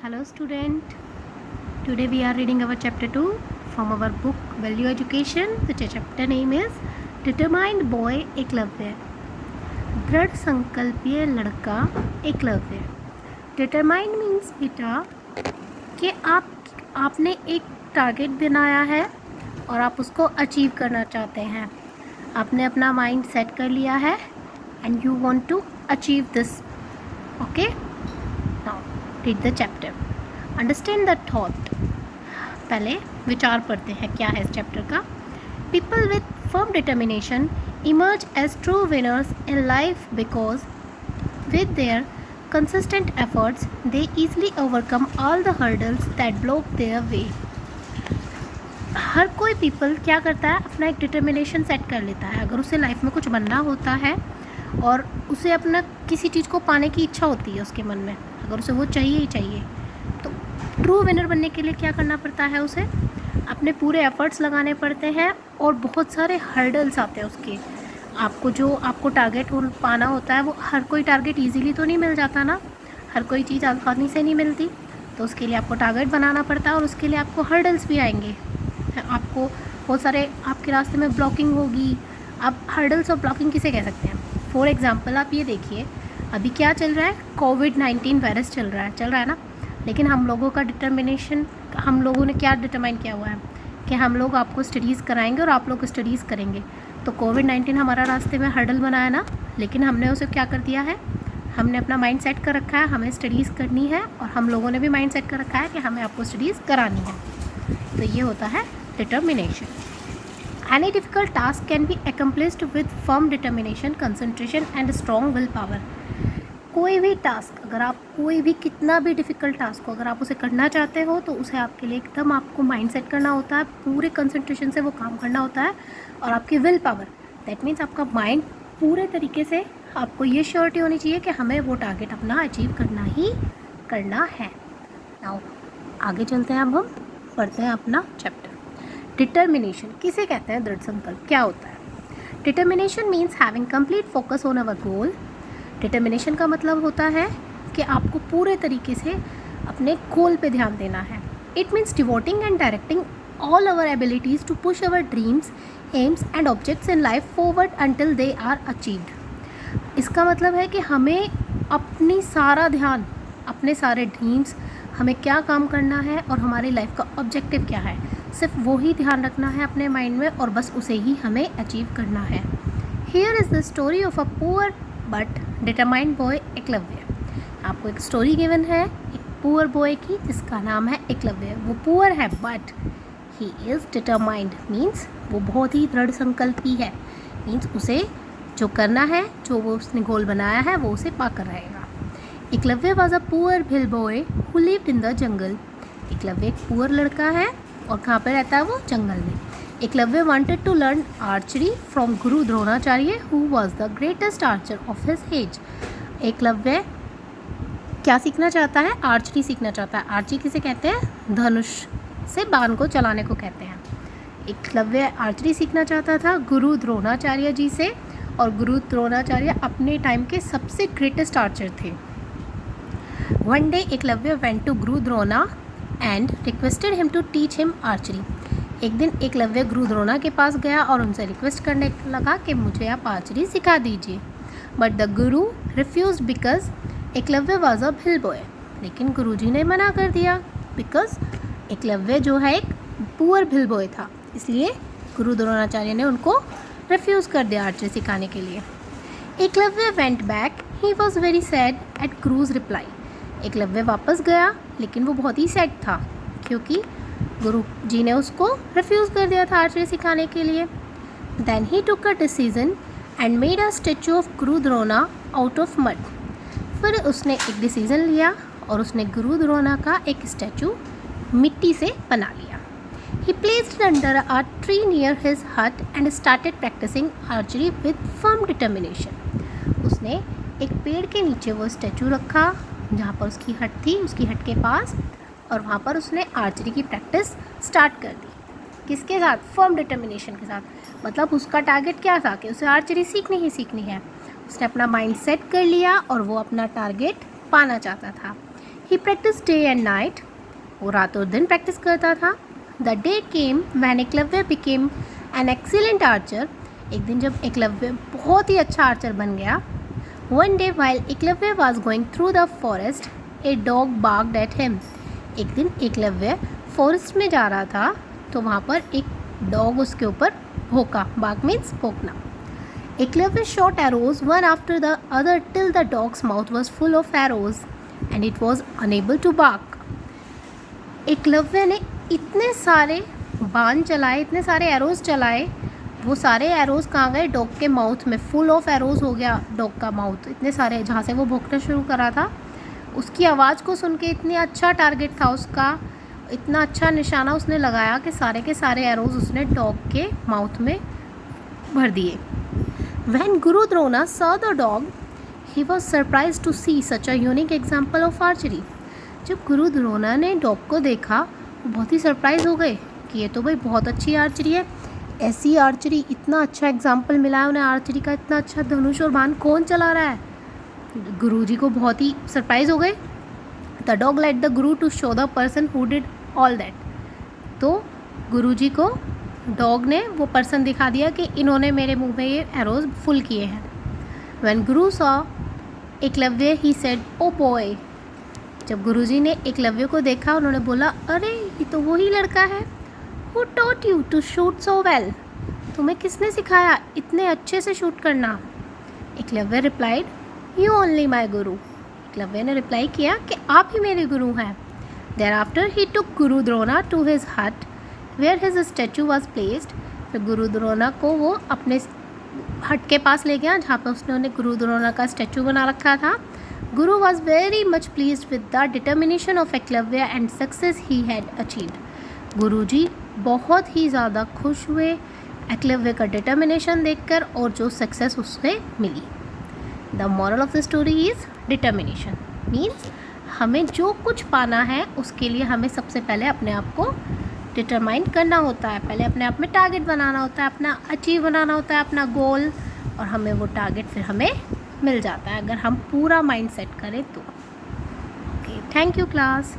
Hello student. Today we are reading our chapter 2 from our book Value Education. The chapter name is Determined Boy Eklavya. दृढ़ संकल्पीय लड़का Eklavya. Determined means बेटा कि आपने एक target बनाया है और आप उसको अचीव करना चाहते हैं. आपने अपना माइंड सेट कर लिया है and you want to achieve this. Okay? Now read the chapter. Understand the thought. पहले विचार पढ़ते हैं क्या है इस चैप्टर का. People with firm determination emerge as true winners in life because with their consistent efforts they easily overcome all the hurdles that block their way. हर कोई people क्या करता है, अपना एक डिटर्मिनेशन सेट कर लेता है. अगर उसे लाइफ में कुछ बनना होता है और उसे अपना किसी चीज़ को पाने की इच्छा होती है उसके मन में, अगर उसे वो चाहिए ही चाहिए, तो ट्रू विनर बनने के लिए क्या करना पड़ता है, उसे अपने पूरे एफर्ट्स लगाने पड़ते हैं और बहुत सारे हर्डल्स आते हैं उसके. आपको टारगेट पाना होता है, वो हर कोई टारगेट इजीली तो नहीं मिल जाता ना, हर कोई चीज़ आसानी से नहीं मिलती, तो उसके लिए आपको टारगेट बनाना पड़ता है और उसके लिए आपको हर्डल्स भी आएंगे. आपको बहुत सारे आपके रास्ते में ब्लॉकिंग होगी. आप हर्डल्स और ब्लॉकिंग किसे कह सकते हैं? फॉर एग्ज़ाम्पल आप ये देखिए, अभी क्या चल रहा है, कोविड-19 वायरस चल रहा है ना. लेकिन हम लोगों का डिटर्मिनेशन, हम लोगों ने क्या डिटरमाइन किया हुआ है कि हम लोग आपको स्टडीज़ कराएंगे और आप लोग स्टडीज़ करेंगे. तो कोविड-19 हमारा रास्ते में हर्डल बनाया ना, लेकिन हमने उसे क्या कर दिया है, हमने अपना माइंड सेट कर रखा है हमें स्टडीज़ करनी है, और हम लोगों ने भी माइंड सेट कर रखा है कि हमें आपको स्टडीज़ करानी है. तो ये होता है determination. Any difficult task can be accomplished with firm determination, concentration and strong willpower. कोई भी टास्क, अगर आप कोई भी कितना भी डिफ़िकल्ट टास्क हो, अगर आप उसे करना चाहते हो तो उसे आपके लिए एकदम आपको माइंड सेट करना होता है, पूरे कंसंट्रेशन से वो काम करना होता है, और आपकी विल पावर, दैट मीन्स आपका माइंड पूरे तरीके से, आपको ये श्योरिटी होनी चाहिए कि हमें वो टारगेट अपना अचीव करना ही करना है. नाउ आगे चलते हैं, अब हम पढ़ते हैं अपना चैप्टर. डिटर्मिनेशन किसे कहते हैं? दृढ़ संकल्प. क्या होता है? Determination means having complete focus on our goal. Determination का मतलब होता है कि आपको पूरे तरीके से अपने गोल पे ध्यान देना है. It means devoting and directing all our abilities to push our dreams, aims and objects in life forward until they are achieved. इसका मतलब है कि हमें अपनी सारा ध्यान, अपने सारे ड्रीम्स, हमें क्या काम करना है और हमारी लाइफ का ऑब्जेक्टिव क्या है, सिर्फ वो ही ध्यान रखना है अपने माइंड में, और बस उसे ही हमें अचीव करना है. Here is the story of a poor but determined boy Eklavya. आपको एक स्टोरी गिवन है एक पुअर बॉय की जिसका नाम है एकलव्य. वो पुअर है but he is determined, means वो बहुत ही दृढ़ संकल्पी है. मीन्स उसे जो करना है, जो वो उसने गोल बनाया है, वो उसे पाकर रहेगा. Eklavya was a poor Bhil boy who lived in the jungle. Eklavya एक पुअर लड़का है और कहाँ पे रहता है वो? जंगल में. Eklavya wanted to learn archery from guru Dronacharya who was the greatest archer of his age. Eklavya क्या सीखना चाहता है? आर्चरी सीखना चाहता है. आर्चरी किसे कहते हैं? धनुष से बाण को चलाने को कहते हैं. एकलव्य आर्चरी सीखना चाहता था गुरु द्रोणाचार्य जी से, और गुरु द्रोणाचार्य अपने टाइम के सबसे ग्रेटेस्ट आर्चर थे. One day Eklavya went to guru Drona and requested him to teach him archery. एक दिन एकलव्य गुरु द्रोणा के पास गया और उनसे रिक्वेस्ट करने लगा कि मुझे आप आर्चरी सिखा दीजिए. But the guru refuse because Eklavya was a Bhil boy. लेकिन गुरुजी ने मना कर दिया, बिकॉज एकलव्य जो है एक पुअर भिल बॉय था, इसलिए गुरु द्रोणाचार्य ने उनको रिफ्यूज़ कर दिया आर्चरी सिखाने के लिए. Eklavya went back. He was very sad at guru's reply. Eklavya वापस गया, लेकिन वो बहुत ही सैड था क्योंकि गुरु जी ने उसको रिफ्यूज़ कर दिया था आर्चरी सिखाने के लिए. Then he took a decision and made a statue of Guru Drona out of mud. फिर उसने एक डिसीज़न लिया और उसने गुरु द्रोणा का एक स्टैचू मिट्टी से बना लिया. He placed it under a tree near his hut and started practicing archery with firm determination. उसने एक पेड़ के नीचे वो स्टैचू रखा जहाँ पर उसकी हट थी, उसकी हट के पास, और वहाँ पर उसने आर्चरी की प्रैक्टिस स्टार्ट कर दी. किसके साथ? फर्म डिटर्मिनेशन के साथ. मतलब उसका टारगेट क्या था कि उसे आर्चरी सीखनी ही सीखनी है. उसने अपना माइंड सेट कर लिया और वो अपना टारगेट पाना चाहता था. ही प्रैक्टिस डे एंड नाइट, वो रात और दिन प्रैक्टिस करता था. The day came when Eklavya became an excellent Archer. एक दिन जब एकलव्य बहुत ही अच्छा आर्चर बन गया. One day while Eklavya was going through the forest, a dog barked at him. एक दिन एकलव्य फॉरेस्ट में जा रहा था तो वहाँ पर एक डॉग उसके ऊपर भौंका. बार्क मीन्स भौंकना. Eklavya shot arrows one after the other till the dog's mouth was full of arrows and it was unable to bark. Eklavya ने इतने सारे बाण चलाए, इतने सारे एरोज चलाए, वो सारे एरोज कहाँ गए? डॉग के माउथ में. फुल ऑफ एरोज हो गया डॉग का माउथ, इतने सारे, जहाँ से वो भौंकना शुरू करा था. उसकी आवाज़ को सुन के इतनी अच्छा टारगेट था उसका, इतना अच्छा निशाना उसने लगाया कि सारे के सारे एरोज उसने डॉग के माउथ में भर दिए. When Guru Drona saw the dog, he was surprised to see such a unique example of archery. जब गुरु द्रोणा ने डॉग को देखा, वो बहुत ही सरप्राइज हो गए कि ये तो भाई बहुत अच्छी आर्चरी है. ऐसी आर्चरी, इतना अच्छा एग्जाम्पल मिला है उन्हें आर्चरी का, इतना अच्छा धनुष और बाण कौन चला रहा है. गुरुजी को बहुत ही सरप्राइज हो गए. The dog let the guru to show the person who did all that. तो गुरुजी को डॉग ने वो पर्सन दिखा दिया कि इन्होंने मेरे मुंह में ये एरोज फुल किए हैं. When Guru saw Eklavya he said, oh boy. जब गुरुजी ने एकलव्य को देखा, उन्होंने बोला, अरे ये तो वही लड़का है. Who taught you to shoot so well. तुम्हें किसने सिखाया इतने अच्छे से शूट करना. Eklavya replied, you only my guru. Eklavya ने रिप्लाई किया कि आप ही मेरे गुरु हैं. There after he took Guru Drona to his hut where his statue was placed. फिर गुरु द्रोणा को वो अपने हट के पास ले गया जहाँ पर उसने गुरु द्रोणा का स्टैचू बना रखा था. Guru was very much pleased with the determination of Eklavya and success he had achieved. गुरुजी बहुत ही ज़्यादा खुश हुए एकलव्य का डिटर्मिनेशन देखकर और जो सक्सेस उससे मिली. The moral of the story is determination means हमें जो कुछ पाना है उसके लिए हमें सबसे पहले अपने आप को डिटरमाइन करना होता है. पहले अपने आप में टारगेट बनाना होता है, अपना अचीव बनाना होता है, अपना गोल, और हमें वो टारगेट फिर हमें मिल जाता है अगर हम पूरा माइंड सेट करें तो. Okay, thank you class.